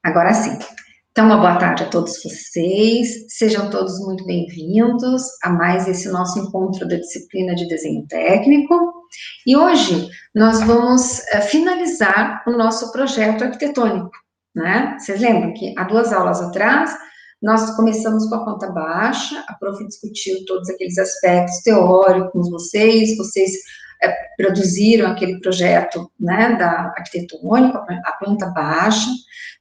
Agora sim. Então, uma boa tarde a todos vocês. Sejam todos muito bem-vindos a mais esse nosso encontro da disciplina de desenho técnico. E hoje nós vamos finalizar o nosso projeto arquitetônico, né? Vocês lembram que há 2 aulas atrás nós começamos com a planta baixa, a prof discutiu todos aqueles aspectos teóricos com vocês produziram aquele projeto, né, da arquitetônica, a planta baixa.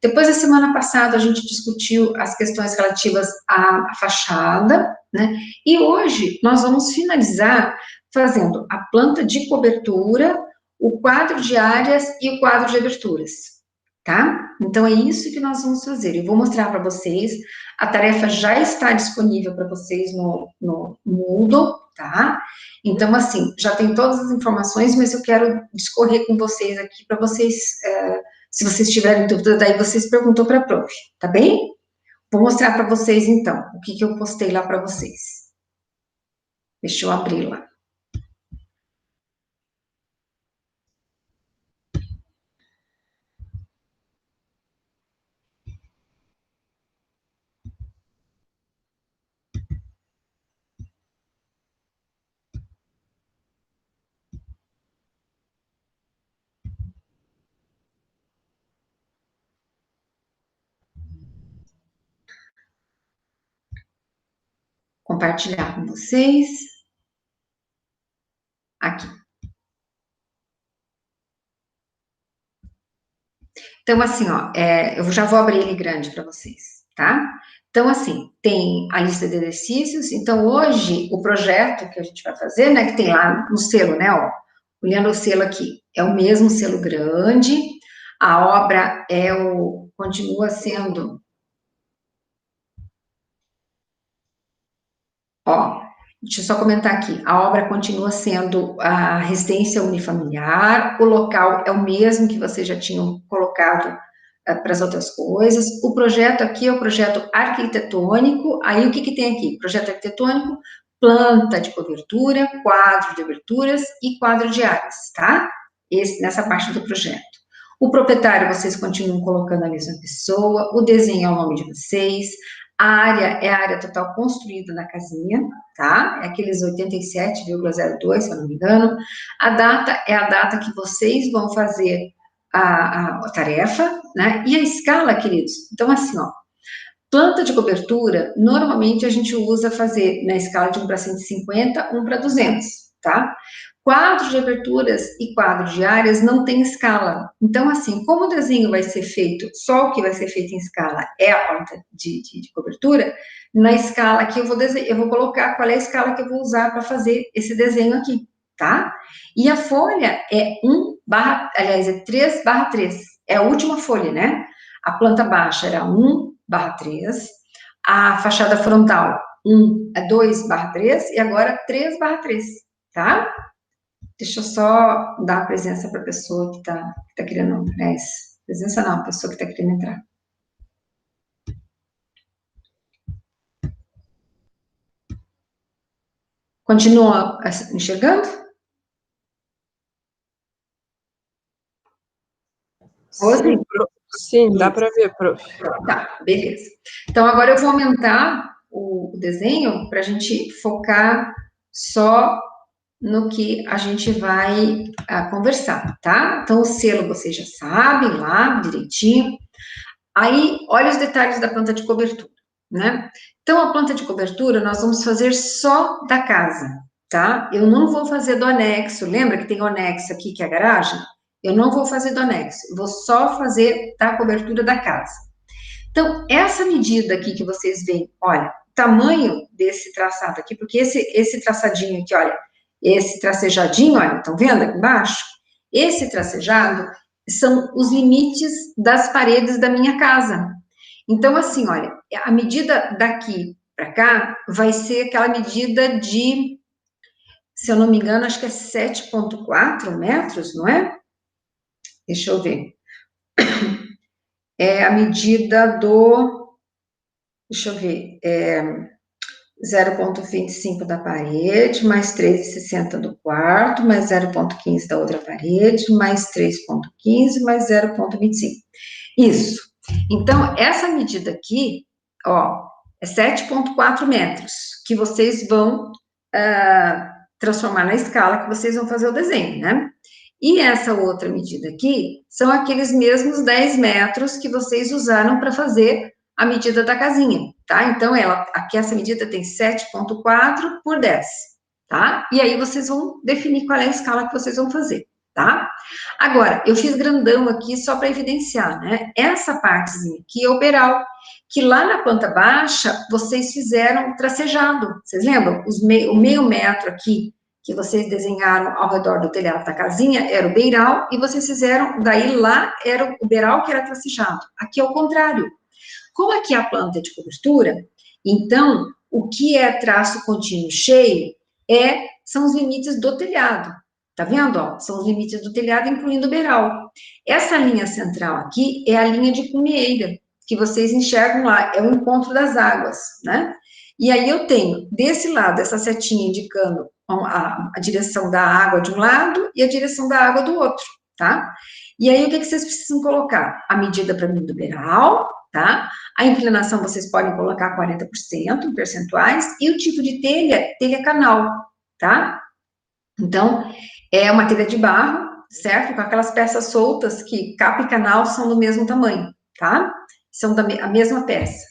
Depois, a semana passada, a gente discutiu as questões relativas à fachada, né, e hoje nós vamos finalizar fazendo a planta de cobertura, o quadro de áreas e o quadro de aberturas, tá? Então, é isso que nós vamos fazer. Eu vou mostrar para vocês, a tarefa já está disponível para vocês no Moodle, tá? Então, assim, já tem todas as informações, mas eu quero discorrer com vocês aqui para vocês, se vocês tiverem dúvida, daí vocês perguntam para a prof, tá bem? Vou mostrar para vocês, então, o que eu postei lá para vocês. Deixa eu abrir lá. Compartilhar com vocês. Aqui. Então, assim, ó, eu já vou abrir ele grande para vocês, tá? Então, assim, tem a lista de exercícios. Então, hoje, o projeto que a gente vai fazer, né, que tem lá no selo, né, ó, olhando o selo aqui, é o mesmo selo grande, a obra continua sendo, ó, deixa eu só comentar aqui, a obra continua sendo a residência unifamiliar, o local é o mesmo que vocês já tinham colocado para as outras coisas. O projeto aqui é o projeto arquitetônico. Aí, o que tem aqui? Projeto arquitetônico, planta de cobertura, quadro de aberturas e quadro de áreas, tá? Nessa parte do projeto. O proprietário, vocês continuam colocando a mesma pessoa, o desenho é o nome de vocês, a área é a área total construída na casinha, tá? É aqueles 87,02, se eu não me engano. A data é a data que vocês vão fazer a tarefa, né? E a escala, queridos, então assim, ó, planta de cobertura, normalmente a gente usa fazer na escala de 1 para 150, 1 para 200, tá? Quadro de aberturas e quadro de áreas não tem escala. Então, assim, como o desenho vai ser feito, só o que vai ser feito em escala é a planta de cobertura, na escala que eu vou colocar qual é a escala que eu vou usar para fazer esse desenho aqui, tá? E a folha é 3/3, é a última folha, né? A planta baixa era 1/3, a fachada frontal 2/3 e agora 3/3, tá? Deixa eu só dar a presença para a pessoa que tá querendo, presença não, a pessoa que está querendo entrar. Continua enxergando? Sim, sim, dá para ver, prof. Tá, beleza. Então, agora eu vou aumentar o desenho para a gente focar só no que a gente vai conversar, tá? Então, o selo vocês já sabem lá, direitinho. Aí, olha os detalhes da planta de cobertura, né? Então, a planta de cobertura nós vamos fazer só da casa, tá? Eu não vou fazer do anexo, lembra que tem o anexo aqui, que é a garagem? Eu não vou fazer do anexo, eu vou só fazer da cobertura da casa. Então, essa medida aqui que vocês veem, olha, o tamanho desse traçado aqui, porque esse traçadinho aqui, olha, esse tracejadinho, olha, estão vendo aqui embaixo? Esse tracejado são os limites das paredes da minha casa. Então, assim, olha, a medida daqui para cá vai ser aquela medida de, se eu não me engano, acho que é 7,4 metros, não é? Deixa eu ver. É a medida do, deixa eu ver, 0,25 da parede, mais 3,60 do quarto, mais 0,15 da outra parede, mais 3,15, mais 0,25. Isso. Então, essa medida aqui, ó, é 7,4 metros, que vocês vão transformar na escala que vocês vão fazer o desenho, né? E essa outra medida aqui são aqueles mesmos 10 metros que vocês usaram para fazer a medida da casinha, tá? Então, aqui essa medida tem 7,4 por 10, tá? E aí vocês vão definir qual é a escala que vocês vão fazer, tá? Agora, eu fiz grandão aqui só para evidenciar, né? Essa partezinha aqui é o beiral, que lá na planta baixa vocês fizeram tracejado, vocês lembram? O meio metro aqui que vocês desenharam ao redor do telhado da casinha era o beiral, e vocês fizeram, daí lá era o beiral que era tracejado. Aqui é o contrário. Como aqui a planta é de cobertura, então, o que é traço contínuo cheio são os limites do telhado. Tá vendo, ó? São os limites do telhado, incluindo o beiral. Essa linha central aqui é a linha de cumieira, que vocês enxergam lá, é o encontro das águas, né? E aí eu tenho, desse lado, essa setinha indicando a direção da água de um lado e a direção da água do outro, tá? E aí, o que vocês precisam colocar? A medida para mim do beiral, tá? A inclinação vocês podem colocar 40% em percentuais, e o tipo de telha canal, tá? Então, é uma telha de barro, certo? Com aquelas peças soltas que capa e canal são do mesmo tamanho, tá? São a mesma peça.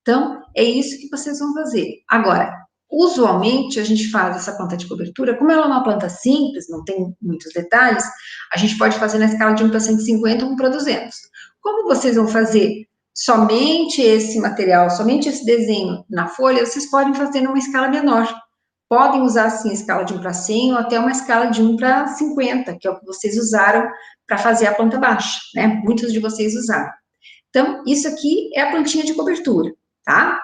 Então, é isso que vocês vão fazer. Agora, usualmente, a gente faz essa planta de cobertura, como ela é uma planta simples, não tem muitos detalhes, a gente pode fazer na escala de 1 para 150 ou 1 para 200. Como vocês vão fazer somente esse material, somente esse desenho na folha, vocês podem fazer numa escala menor. Podem usar, assim, a escala de 1 para 100 ou até uma escala de 1 para 50, que é o que vocês usaram para fazer a planta baixa, né? Muitos de vocês usaram. Então, isso aqui é a plantinha de cobertura, tá?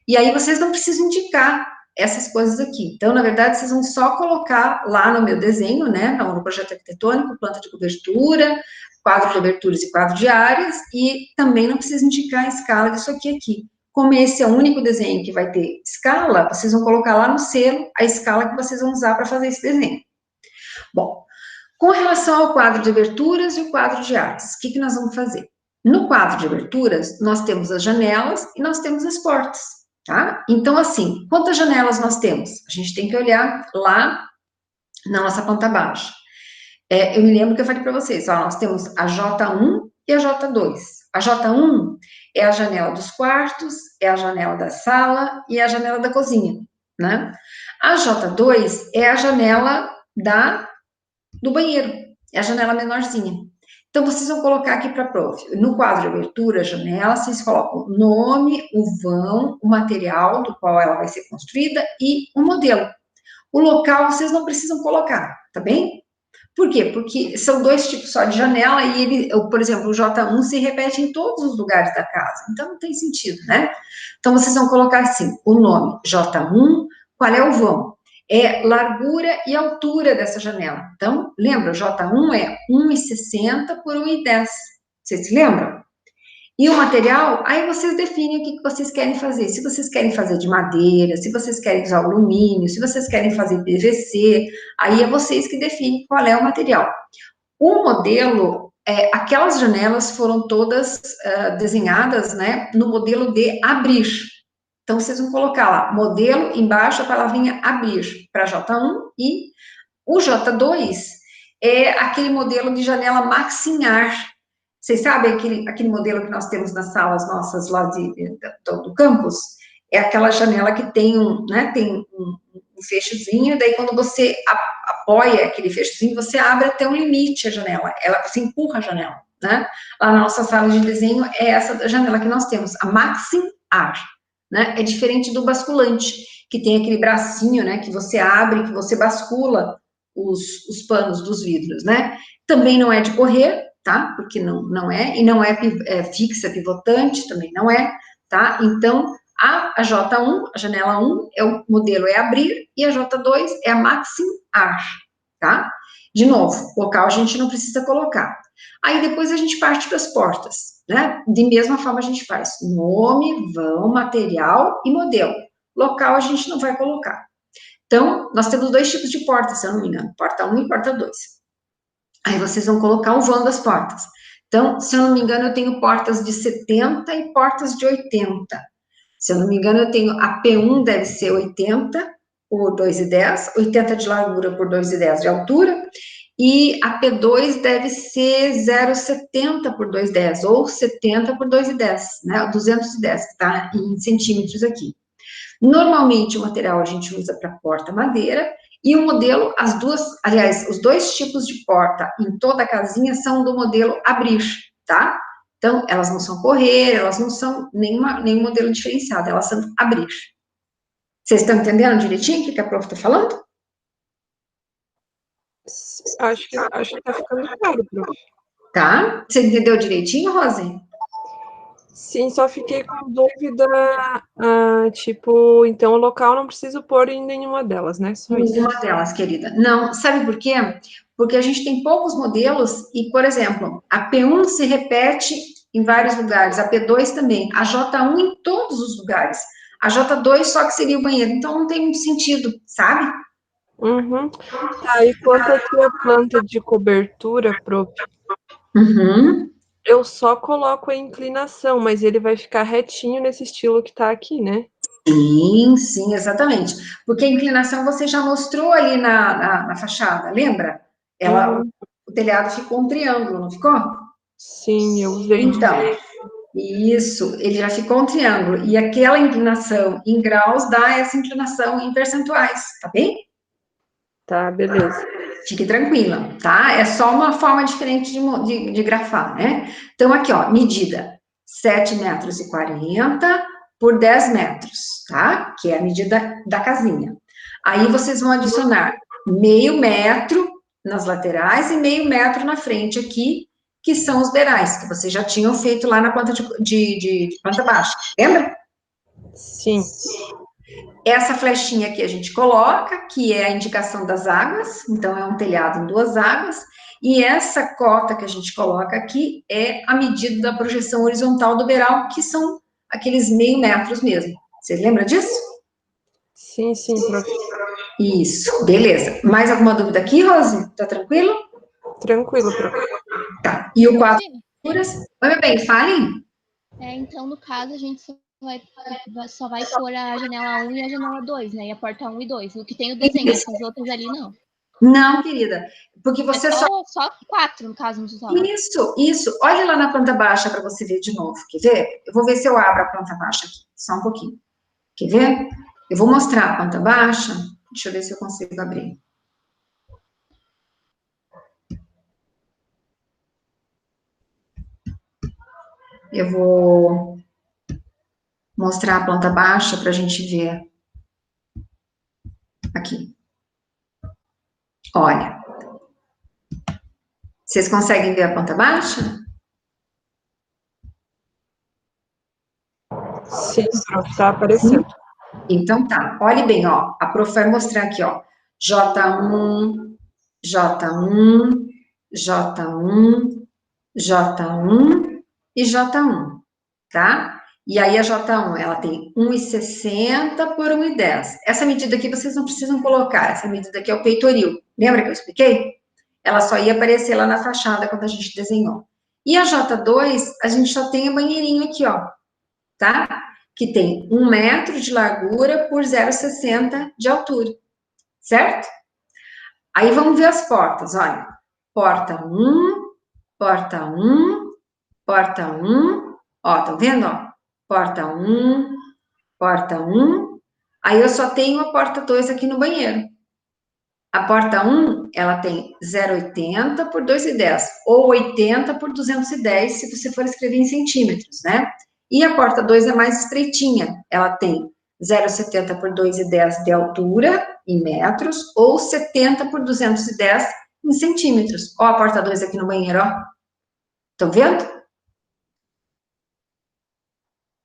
E aí, vocês não precisam indicar essas coisas aqui. Então, na verdade, vocês vão só colocar lá no meu desenho, né, no projeto arquitetônico, planta de cobertura, quadro de coberturas e quadro de áreas, e também não precisa indicar a escala disso aqui. Como esse é o único desenho que vai ter escala, vocês vão colocar lá no selo a escala que vocês vão usar para fazer esse desenho. Bom, com relação ao quadro de aberturas e o quadro de áreas, o que nós vamos fazer? No quadro de aberturas, nós temos as janelas e nós temos as portas, tá? Então, assim, quantas janelas nós temos? A gente tem que olhar lá na nossa planta baixa. Eu me lembro que eu falei para vocês, ó, nós temos a J1 e a J2. A J1 é a janela dos quartos, é a janela da sala e é a janela da cozinha, né? A J2 é a janela do banheiro, é a janela menorzinha. Então, vocês vão colocar aqui para a prof. No quadro de abertura, janela, vocês colocam o nome, o vão, o material do qual ela vai ser construída e o modelo. O local vocês não precisam colocar, tá bem? Por quê? Porque são dois tipos só de janela e por exemplo, o J1 se repete em todos os lugares da casa, então não tem sentido, né? Então, vocês vão colocar assim, o nome J1, qual é o vão? É largura e altura dessa janela. Então, lembra, o J1 é 1,60 por 1,10. Vocês se lembram? E o material, aí vocês definem o que vocês querem fazer. Se vocês querem fazer de madeira, se vocês querem usar alumínio, se vocês querem fazer PVC, aí é vocês que definem qual é o material. O modelo, aquelas janelas foram todas desenhadas, né, no modelo de abrir. Então, vocês vão colocar lá, modelo, embaixo a palavrinha abrir, para J1, e o J2 é aquele modelo de janela maxillar. Vocês sabem aquele modelo que nós temos nas salas nossas lá do campus? É aquela janela que tem um fechozinho, daí quando você apoia aquele fechozinho, você abre até um limite a janela, você empurra a janela, né? Lá na nossa sala de desenho é essa janela que nós temos, a maxillar, né? É diferente do basculante, que tem aquele bracinho, né, que você abre, que você bascula os panos dos vidros, né? Também não é de correr, tá? Porque não é, e não é fixa, pivotante, também não é, tá? Então, a J1, a janela 1, o modelo é abrir, e a J2 é a maxillar, tá? De novo, local a gente não precisa colocar. Aí depois a gente parte para as portas, né? De mesma forma a gente faz nome, vão, material e modelo. Local a gente não vai colocar. Então, nós temos dois tipos de portas, se eu não me engano, porta 1 e porta 2. Aí vocês vão colocar o vão das portas. Então, se eu não me engano, eu tenho portas de 70 e portas de 80. Se eu não me engano, eu tenho a P1 deve ser 80 por 2,10, 80 de largura por 2,10 de altura, e a P2 deve ser 0,70 por 2,10, ou 70 por 2,10, né? 210, que está em centímetros aqui. Normalmente, o material a gente usa para porta madeira, e o modelo, aliás, os dois tipos de porta em toda a casinha são do modelo abrir, tá? Então, elas não são correr, elas não são nenhum modelo diferenciado, elas são abrir. Vocês estão entendendo direitinho o que a prof está falando? Acho que tá ficando claro, prof. Tá? Você entendeu direitinho, Rose? Sim, só fiquei com dúvida, tipo, então o local não preciso pôr em nenhuma delas, né? Só isso. Nenhuma delas, querida. Não, sabe por quê? Porque a gente tem poucos modelos e, por exemplo, a P1 se repete em vários lugares, a P2 também, a J1 em todos os lugares, a J2 só que seria o banheiro, então não tem muito sentido, sabe? Uhum. Tá, e quanto aqui a planta de cobertura, prof, Uhum. eu só coloco a inclinação, mas ele vai ficar retinho nesse estilo que tá aqui, né? Sim, sim, exatamente. Porque a inclinação você já mostrou ali na fachada, lembra? O telhado ficou um triângulo, não ficou? Sim, eu usei. Então, isso, ele já ficou um triângulo. E aquela inclinação em graus dá essa inclinação em percentuais, tá bem? Tá, beleza. Fique tranquila, tá? É só uma forma diferente de grafar, né? Então, aqui, ó, medida 7,40 metros por 10 metros, tá? Que é a medida da casinha. Aí, vocês vão adicionar meio metro nas laterais e meio metro na frente aqui, que são os beirais, que vocês já tinham feito lá na planta de planta baixa, lembra? Sim. Essa flechinha aqui a gente coloca, que é a indicação das águas, então é um telhado em duas águas, e essa cota que a gente coloca aqui é a medida da projeção horizontal do beiral, que são aqueles meio metros mesmo. Você lembra disso? Sim, prof. Isso, beleza. Mais alguma dúvida aqui, Rose? Tá tranquilo? Tranquilo, prof. Tá. E o quadro de alturas? Oi, bem, falem. Então, no caso, a gente só vai pôr a janela 1 e a janela 2, né? E a porta 1 e 2. O que tem o desenho, essas outras ali não. Não, querida, porque você só 4, no caso, no total. Isso. Olha lá na planta baixa para você ver de novo. Quer ver? Eu vou ver se eu abro a planta baixa aqui, só um pouquinho. Quer ver? Eu vou mostrar a planta baixa. Deixa eu ver se eu consigo abrir. Eu vou mostrar a planta baixa para a gente ver. Aqui. Olha. Vocês conseguem ver a planta baixa? Sim, prof, tá aparecendo. Então tá, olhe bem, ó. A prof vai mostrar aqui, ó. J1, J1, J1, J1 e J1, tá? E aí a J1, ela tem 1,60 por 1,10. Essa medida aqui vocês não precisam colocar, essa medida aqui é o peitoril. Lembra que eu expliquei? Ela só ia aparecer lá na fachada quando a gente desenhou. E a J2, a gente só tem o banheirinho aqui, ó, tá? Que tem 1 metro de largura por 0,60 de altura, certo? Aí vamos ver as portas, olha. Porta 1, porta 1, porta 1, ó, tá vendo, ó? Porta 1, porta 1, aí eu só tenho a porta 2 aqui no banheiro. A porta 1, ela tem 0,80 por 2,10, ou 80 por 210, se você for escrever em centímetros, né? E a porta 2 é mais estreitinha, ela tem 0,70 por 2,10 de altura, em metros, ou 70 por 210 em centímetros. Ó a porta 2 aqui no banheiro, ó. Estão vendo?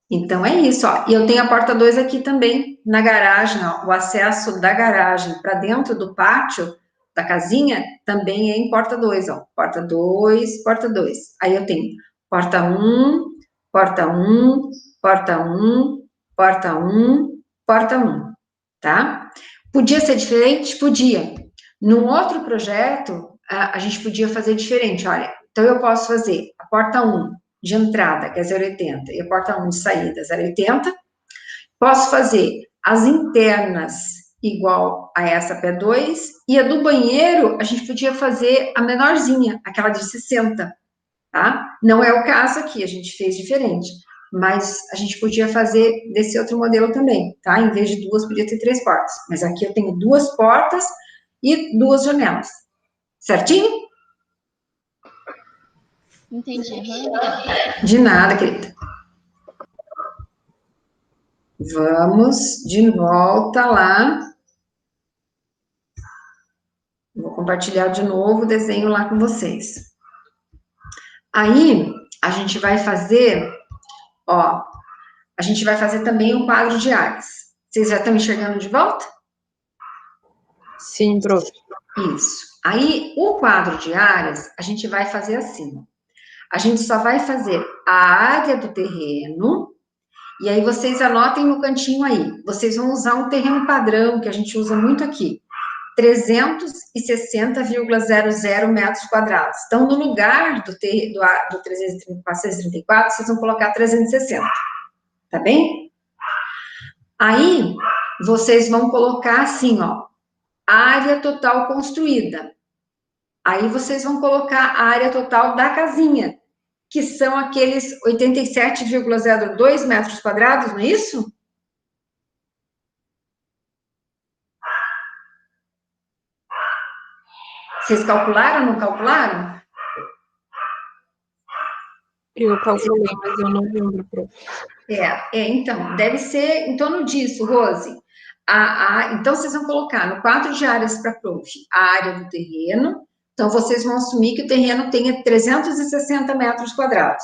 Então, é isso, ó. E eu tenho a porta 2 aqui também, na garagem, ó. O acesso da garagem para dentro do pátio da casinha também é em porta 2, ó. Porta 2, porta 2. Aí eu tenho porta 1, porta 1, porta 1, porta 1, porta 1, tá? Podia ser diferente? Podia. Num outro projeto, a gente podia fazer diferente, olha. Então, eu posso fazer a porta 1 de entrada, que é 0,80, e a porta 1 de saída, 0,80. Posso fazer as internas igual a essa P2, e a do banheiro, a gente podia fazer a menorzinha, aquela de 60, tá? Não é o caso aqui, a gente fez diferente, mas a gente podia fazer desse outro modelo também, tá? Em vez de 2, podia ter 3 portas, mas aqui eu tenho 2 portas e 2 janelas, certinho? Entendi. Obrigada. De nada, querida. Vamos de volta lá. Vou compartilhar de novo o desenho lá com vocês. Aí, a gente vai fazer, ó, a gente vai fazer também um quadro de áreas. Vocês já estão enxergando de volta? Sim, prof. Isso. Aí, o quadro de áreas, a gente vai fazer assim, ó. A gente só vai fazer a área do terreno, e aí vocês anotem no cantinho aí. Vocês vão usar um terreno padrão, que a gente usa muito aqui. 360,00 metros quadrados. Então, no lugar do 434, vocês vão colocar 360, tá bem? Aí, vocês vão colocar assim, ó, área total construída. Aí, vocês vão colocar a área total da casinha, que são aqueles 87,02 metros quadrados, não é isso? Vocês calcularam ou não calcularam? Eu calculei, mas eu não lembro, prof. Então, deve ser em torno disso, Rose. Então, vocês vão colocar no quadro de áreas para prof, a área do terreno. Então, vocês vão assumir que o terreno tenha 360 metros quadrados.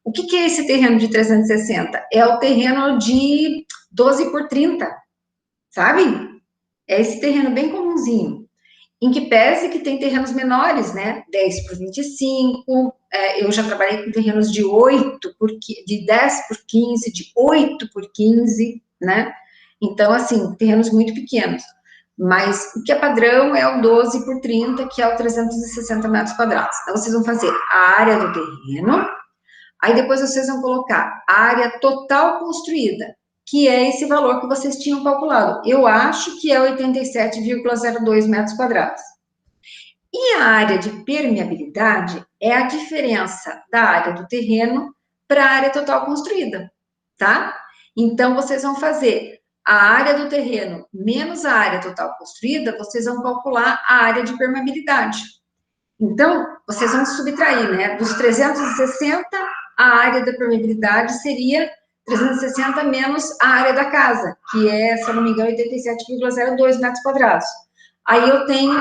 O que é esse terreno de 360? É o terreno de 12 por 30, sabe? É esse terreno bem comumzinho. Em que pese que tem terrenos menores, né? 10 por 25, eu já trabalhei com terrenos de 10 por 15, de 8 por 15, né? Então, assim, terrenos muito pequenos. Mas o que é padrão é o 12 por 30, que é o 360 metros quadrados. Então, vocês vão fazer a área do terreno, aí depois vocês vão colocar a área total construída, que é esse valor que vocês tinham calculado. Eu acho que é 87,02 metros quadrados. E a área de permeabilidade é a diferença da área do terreno para a área total construída, tá? Então, vocês vão fazer a área do terreno menos a área total construída, vocês vão calcular a área de permeabilidade. Então, vocês vão subtrair, né? Dos 360, a área da permeabilidade seria 360 menos a área da casa, que é, se eu não me engano, 87,02 metros quadrados. Aí eu tenho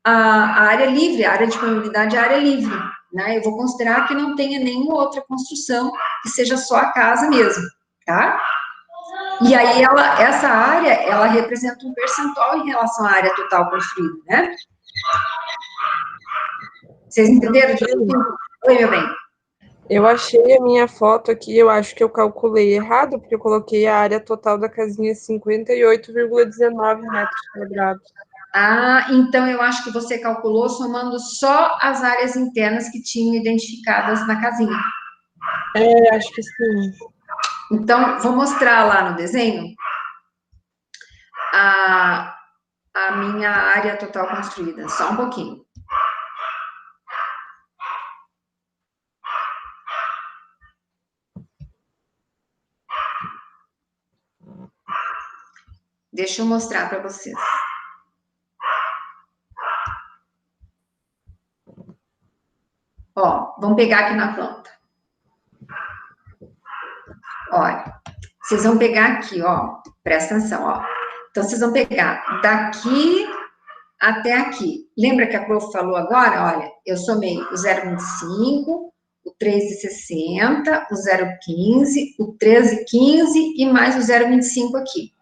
a área livre, a área de permeabilidade é a área livre, né? Eu vou considerar que não tenha nenhuma outra construção, que seja só a casa mesmo, tá? E aí, essa área, ela representa um percentual em relação à área total construída, né? Vocês entenderam? Oi, meu bem. Eu achei a minha foto aqui, eu acho que eu calculei errado, porque eu coloquei a área total da casinha 58,19 metros quadrados. Ah, então eu acho que você calculou somando só as áreas internas que tinham identificadas na casinha. Acho que sim. Então, vou mostrar lá no desenho a minha área total construída, só um pouquinho. Deixa eu mostrar para vocês. Ó, vamos pegar aqui na planta. Olha, vocês vão pegar aqui, ó, presta atenção, ó. Então, vocês vão pegar daqui até aqui. Lembra que a prof falou agora? Olha, eu somei o 0,25, o 3,60, o 0,15, o 13,15 e mais o 0,25 aqui.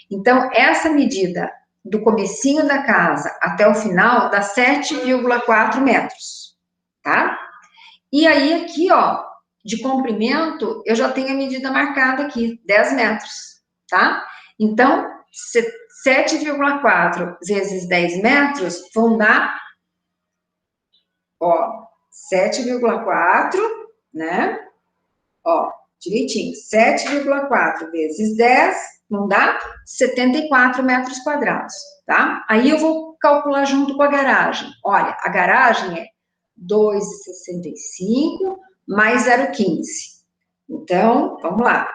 Então, essa medida do comecinho da casa até o final dá 7,4 metros, tá? E aí, aqui, ó, de comprimento, eu já tenho a medida marcada aqui, 10 metros, tá? Então, 7,4 vezes 10 metros vão dar, ó, 7,4, né? Ó, direitinho, 7,4 vezes 10, não dá? 74 metros quadrados, tá? Aí eu vou calcular junto com a garagem. Olha, a garagem é 2,65 mais 0,15. Então, vamos lá.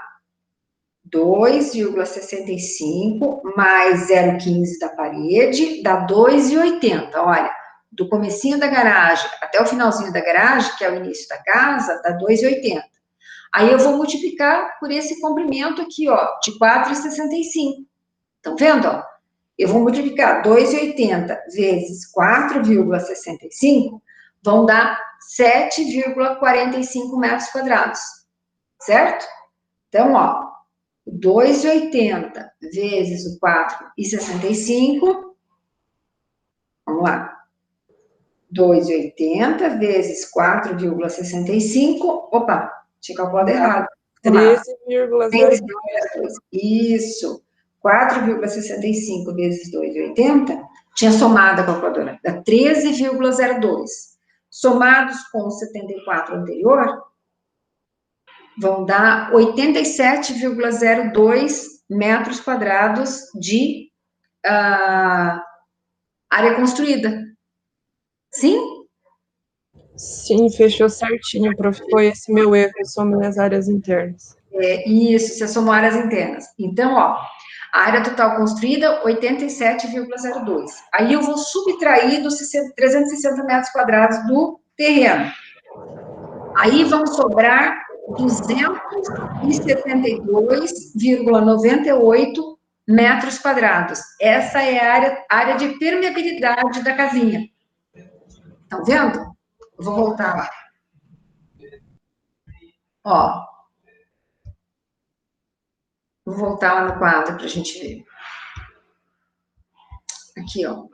2,65 mais 0,15 da parede dá 2,80. Olha, do comecinho da garagem até o finalzinho da garagem, que é o início da casa, dá 2,80. Aí eu vou multiplicar por esse comprimento aqui, ó, de 4,65. Estão vendo, ó? Eu vou multiplicar 2,80 vezes 4,65, vão dar 7,45 metros quadrados, certo? Então, ó, 2,80 vezes o 4,65, vamos lá, 2,80 vezes 4,65, opa, tinha calculado errado. 13,02. Isso, 4,65 vezes 2,80, tinha somado a calculadora, dá 13,02. Somados com o 74 anterior, vão dar 87,02 metros quadrados de área construída. Sim? Sim, fechou certinho, prof. Foi esse meu erro, eu somei as áreas internas. Isso, você somou áreas internas. Então, ó, a área total construída, 87,02. Aí eu vou subtrair dos 360 metros quadrados do terreno. Aí vão sobrar 272,98 metros quadrados. Essa é a área de permeabilidade da casinha. Estão vendo? Eu vou voltar lá. Ó. Vou voltar lá no quadro para a gente ver. Aqui, ó.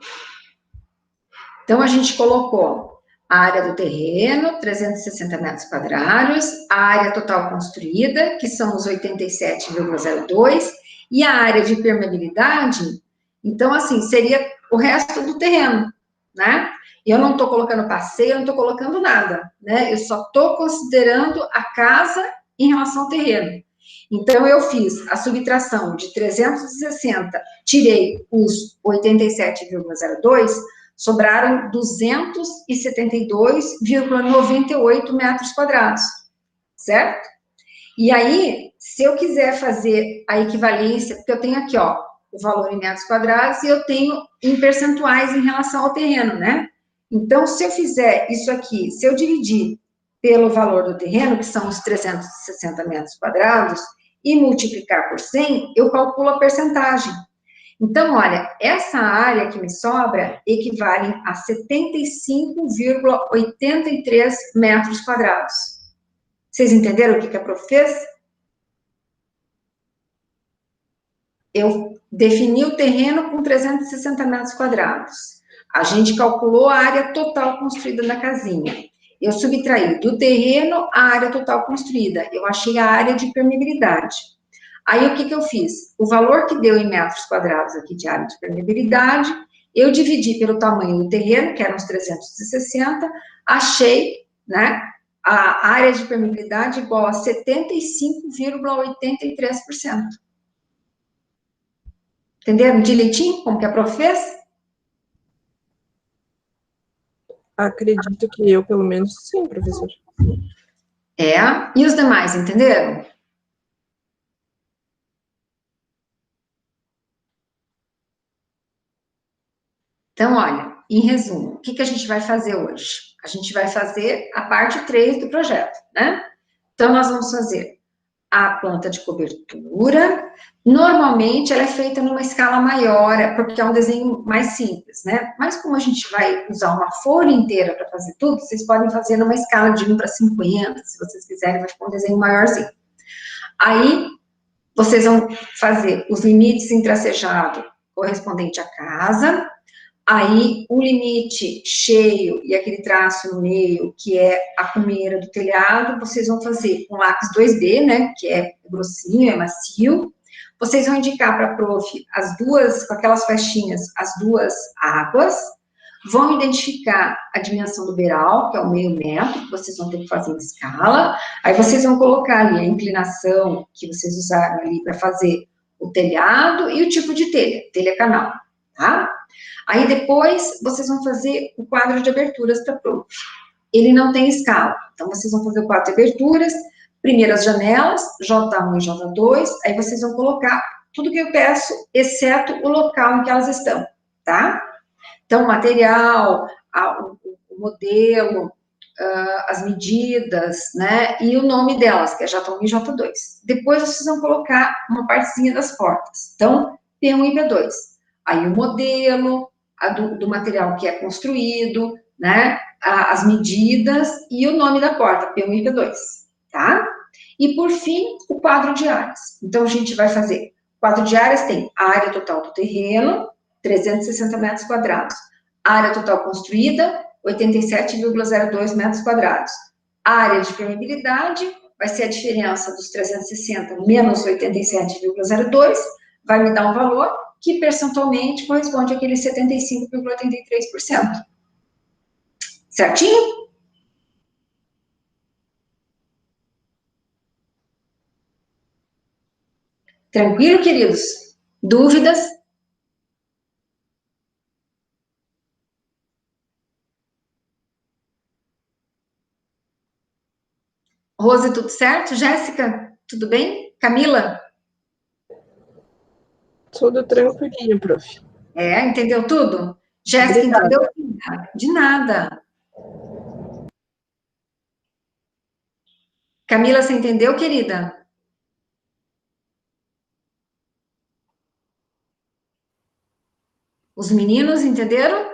Então, a gente colocou a área do terreno, 360 metros quadrados, a área total construída, que são os 87,02, e a área de permeabilidade, então, assim, seria o resto do terreno, né? Eu não estou colocando passeio, eu não estou colocando nada, né? Eu só estou considerando a casa em relação ao terreno. Então, eu fiz a subtração de 360, tirei os 87,02, sobraram 272,98 metros quadrados, certo? E aí, se eu quiser fazer a equivalência, porque eu tenho aqui, ó, o valor em metros quadrados e eu tenho em percentuais em relação ao terreno, né? Então, se eu fizer isso aqui, se eu dividir pelo valor do terreno, que são os 360 metros quadrados, e multiplicar por 100, eu calculo a percentagem. Então, olha, essa área que me sobra equivale a 75,83 metros quadrados. Vocês entenderam o que a prof fez? Eu defini o terreno com 360 metros quadrados. A gente calculou a área total construída na casinha. Eu subtraí do terreno a área total construída. Eu achei a área de permeabilidade. Aí, o que eu fiz? O valor que deu em metros quadrados aqui de área de permeabilidade, eu dividi pelo tamanho do terreno, que eram os 360, achei, né, a área de permeabilidade igual a 75,83%. Entenderam direitinho como que a prof fez? Acredito que eu, pelo menos, sim, professor. E os demais, entenderam? Então, olha, em resumo, o que a gente vai fazer hoje? A gente vai fazer a parte 3 do projeto, né? Então, nós vamos fazer a planta de cobertura. Normalmente, ela é feita numa escala maior, porque é um desenho mais simples, né? Mas como a gente vai usar uma folha inteira para fazer tudo, vocês podem fazer numa escala de 1:50, se vocês quiserem, vai ficar um desenho maiorzinho. Aí, vocês vão fazer os limites em tracejado correspondente à casa. Aí, o limite cheio e aquele traço no meio, que é a cumeira do telhado, vocês vão fazer com lápis 2B, né, que é grossinho, é macio. Vocês vão indicar para a prof as duas, com aquelas faixinhas, as duas águas. vão identificar a dimensão do beiral, que é o meio metro, que vocês vão ter que fazer em escala, aí vocês vão colocar ali a inclinação que vocês usaram ali para fazer o telhado e o tipo de telha, telha canal, tá? Aí depois vocês vão fazer o quadro de aberturas para prof. Ele não tem escala, então vocês vão fazer o quadro de aberturas, primeiro as janelas, J1 e J2, aí vocês vão colocar tudo que eu peço, exceto o local em que elas estão, tá? Então, o material, o modelo, as medidas, né, e o nome delas, que é J1 e J2. Depois, vocês vão colocar uma partezinha das portas. Então, P1 e P2. Aí, o modelo, do material que é construído, né, as medidas e o nome da porta, P1 e P2, tá? E, por fim, o quadro de áreas. Então, a gente vai fazer, o quadro de áreas tem a área total do terreno, 360 metros quadrados. A área total construída, 87,02 metros quadrados. A área de permeabilidade vai ser a diferença dos 360 menos 87,02, vai me dar um valor que percentualmente corresponde àquele 75,83%. Certinho? Tranquilo, queridos? Dúvidas? Rose, tudo certo? Jéssica, tudo bem? Camila? Tudo tranquilinho, prof. Entendeu tudo? Jéssica, entendeu? De nada. Camila, você entendeu, querida? Os meninos entenderam?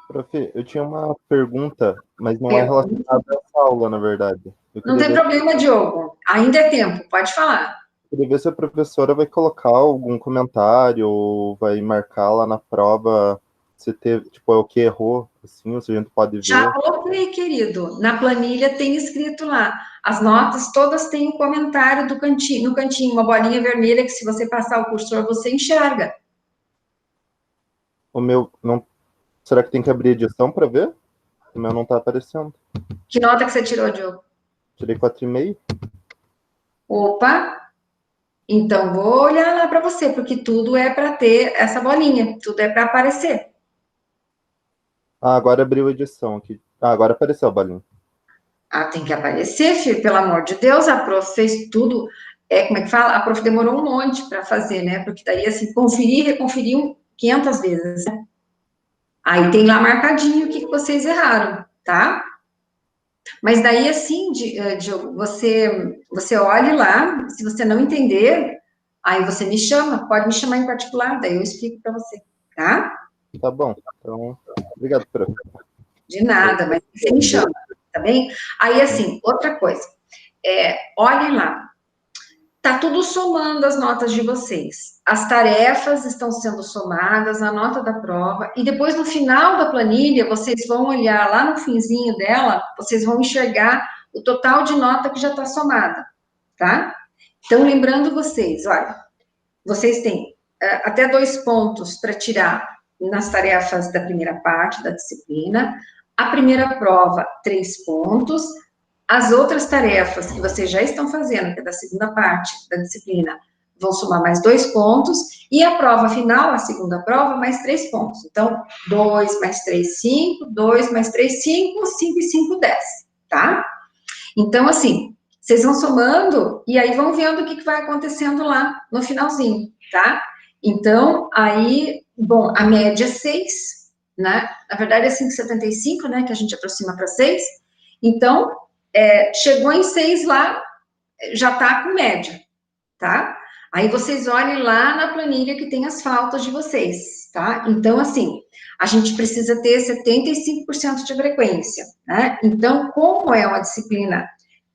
Prof, eu tinha uma pergunta, mas não é relacionada a essa aula, na verdade. Não tem problema, Diogo. Ainda é tempo, pode falar. Eu queria ver se a professora vai colocar algum comentário ou vai marcar lá na prova se teve, tipo, é o que errou, assim, se a gente pode ver. Já coloquei, querido. Na planilha tem escrito lá. As notas todas têm um comentário do cantinho, no cantinho, uma bolinha vermelha que se você passar o cursor, você enxerga. O meu, não... Será que tem que abrir edição para ver? O meu não tá aparecendo. Que nota que você tirou, Diogo? Tirei 4,5. Opa! Então, vou olhar lá para você, porque tudo é para ter essa bolinha, tudo é para aparecer. Ah, agora abriu a edição aqui. Ah, agora apareceu a bolinha. Ah, tem que aparecer, filho, pelo amor de Deus, a prof fez tudo, como é que fala? A prof demorou um monte para fazer, né? Porque daí, assim, conferir e reconferir 500 vezes, né? Aí tem lá marcadinho o que vocês erraram, tá? Mas daí, assim, Diogo, você olhe lá, se você não entender, aí você me chama, pode me chamar em particular, daí eu explico para você, tá? Tá bom, então, obrigado, prof. De nada, mas você me chama, tá bem? Aí, assim, outra coisa, olhem lá, tá tudo somando as notas de vocês. As tarefas estão sendo somadas, a nota da prova, e depois no final da planilha, vocês vão olhar lá no finzinho dela, vocês vão enxergar o total de nota que já está somada, tá? Então, lembrando vocês, olha, vocês têm até 2 pontos para tirar nas tarefas da primeira parte da disciplina, a primeira prova, 3 pontos, as outras tarefas que vocês já estão fazendo, que é da segunda parte da disciplina, vão somar mais 2 pontos, e a prova final, a segunda prova, mais 3 pontos. Então, 2 mais 3, 5, 2 mais 3, 5, 5 e 5, 10, tá? Então, assim, vocês vão somando, e aí vão vendo o que vai acontecendo lá no finalzinho, tá? Então, aí, bom, a média é 6, né? Na verdade é 5,75, né, que a gente aproxima para 6. Então, chegou em 6 lá, já tá com média, tá? Aí vocês olhem lá na planilha que tem as faltas de vocês, tá? Então, assim, a gente precisa ter 75% de frequência, né? Então, como é uma disciplina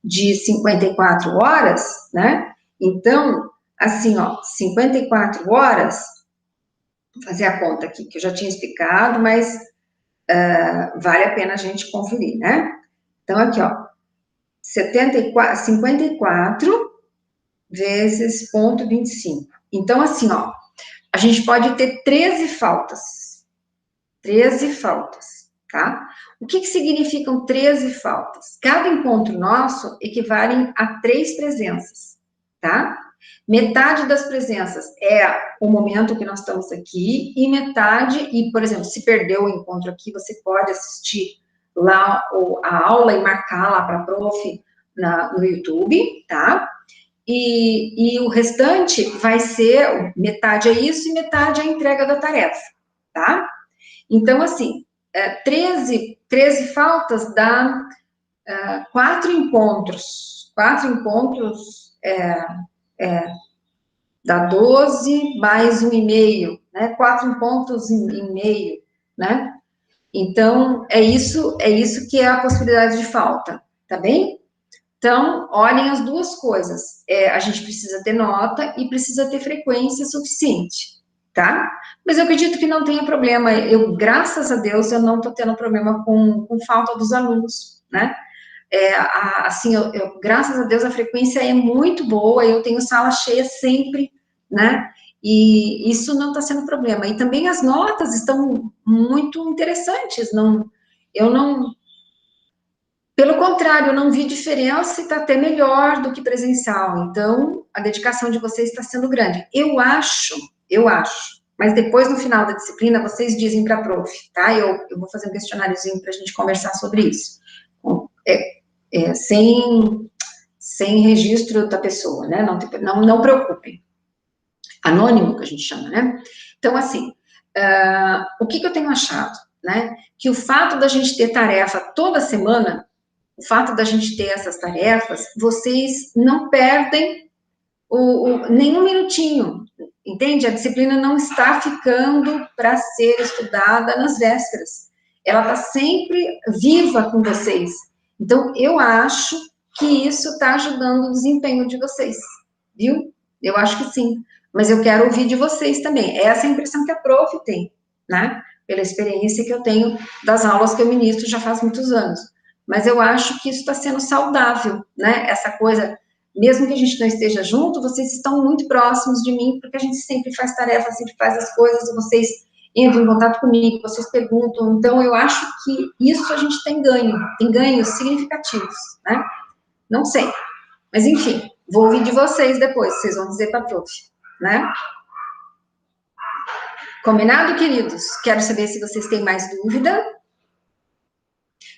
de 54 horas, né? Então, assim, ó, 54 horas, vou fazer a conta aqui, que eu já tinha explicado, mas vale a pena a gente conferir, né? Então, aqui, ó, 54 vezes 0,25. Então, assim, ó, a gente pode ter 13 faltas. 13 faltas, tá? O que significam 13 faltas? Cada encontro nosso equivale a 3 presenças, tá? Metade das presenças é o momento que nós estamos aqui, e metade, e, por exemplo, se perdeu o encontro aqui, você pode assistir lá a aula e marcar lá para a prof no YouTube, tá? E o restante vai ser, metade é isso e metade é a entrega da tarefa, tá? Então, assim, 13 faltas dá 4 encontros. 4 encontros dá 12 mais 1,5, né? 4 encontros e meio, né? Então, é isso que é a possibilidade de falta, tá bem? Então, olhem as duas coisas. A gente precisa ter nota e precisa ter frequência suficiente, tá? Mas eu acredito que não tenha problema. Graças a Deus, eu não estou tendo problema com falta dos alunos, né? Assim, graças a Deus, a frequência é muito boa, eu tenho sala cheia sempre, né? E isso não está sendo problema. E também as notas estão muito interessantes. Pelo contrário, eu não vi diferença e está até melhor do que presencial. Então, a dedicação de vocês está sendo grande. Eu acho, mas depois, no final da disciplina, vocês dizem para a prof, tá? Eu vou fazer um questionáriozinho para a gente conversar sobre isso. Sem registro da pessoa, né? Não preocupem. Anônimo, que a gente chama, né? Então, assim, o que eu tenho achado, né? Que o fato da gente ter tarefa toda semana, o fato da gente ter essas tarefas, vocês não perdem nenhum minutinho, entende? A disciplina não está ficando para ser estudada nas vésperas. Ela está sempre viva com vocês. Então, eu acho que isso está ajudando o desempenho de vocês, viu? Eu acho que sim. Mas eu quero ouvir de vocês também. Essa é a impressão que a prof tem, né? Pela experiência que eu tenho das aulas que eu ministro já faz muitos anos. Mas eu acho que isso está sendo saudável, né? Essa coisa, mesmo que a gente não esteja junto, vocês estão muito próximos de mim, porque a gente sempre faz tarefas, sempre faz as coisas, e vocês entram em contato comigo, vocês perguntam. Então, eu acho que isso a gente tem ganhos significativos, né? Não sei. Mas, enfim, vou ouvir de vocês depois, vocês vão dizer para a prof, né? Combinado, queridos? Quero saber se vocês têm mais dúvida.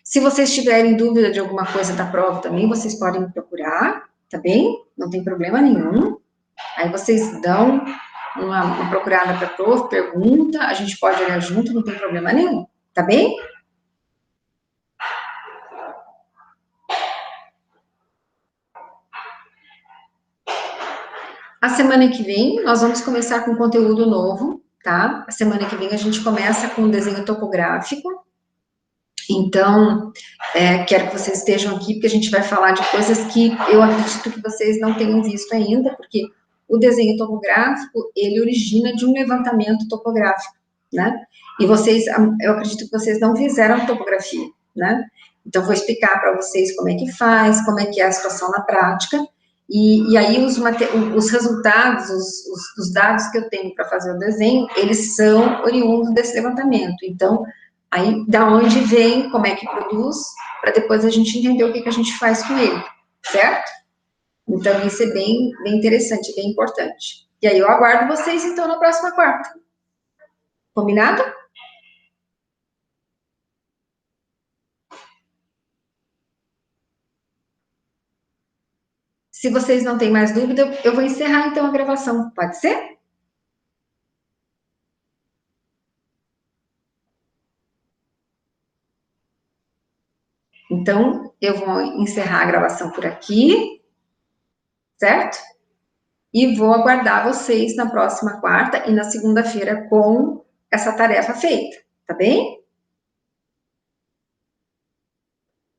Se vocês tiverem dúvida de alguma coisa da prova também, vocês podem me procurar, tá bem? Não tem problema nenhum. Aí vocês dão uma procurada para a prof, pergunta, a gente pode olhar junto, não tem problema nenhum, tá bem? A semana que vem, nós vamos começar com conteúdo novo, tá? A semana que vem a gente começa com desenho topográfico. Então, quero que vocês estejam aqui, porque a gente vai falar de coisas que eu acredito que vocês não tenham visto ainda, porque o desenho topográfico, ele origina de um levantamento topográfico, né? E eu acredito que vocês não fizeram topografia, né? Então, vou explicar para vocês como é que faz, como é que é a situação na prática, e aí os resultados, os dados que eu tenho para fazer o desenho, eles são oriundos desse levantamento. Então, aí, da onde vem, como é que produz, para depois a gente entender o que a gente faz com ele, certo? Então, isso é bem interessante, bem importante. E aí, eu aguardo vocês, então, na próxima quarta. Combinado? Se vocês não têm mais dúvida, eu vou encerrar, então, a gravação. Pode ser? Então, eu vou encerrar a gravação por aqui, certo? E vou aguardar vocês na próxima quarta e na segunda-feira com essa tarefa feita, tá bem?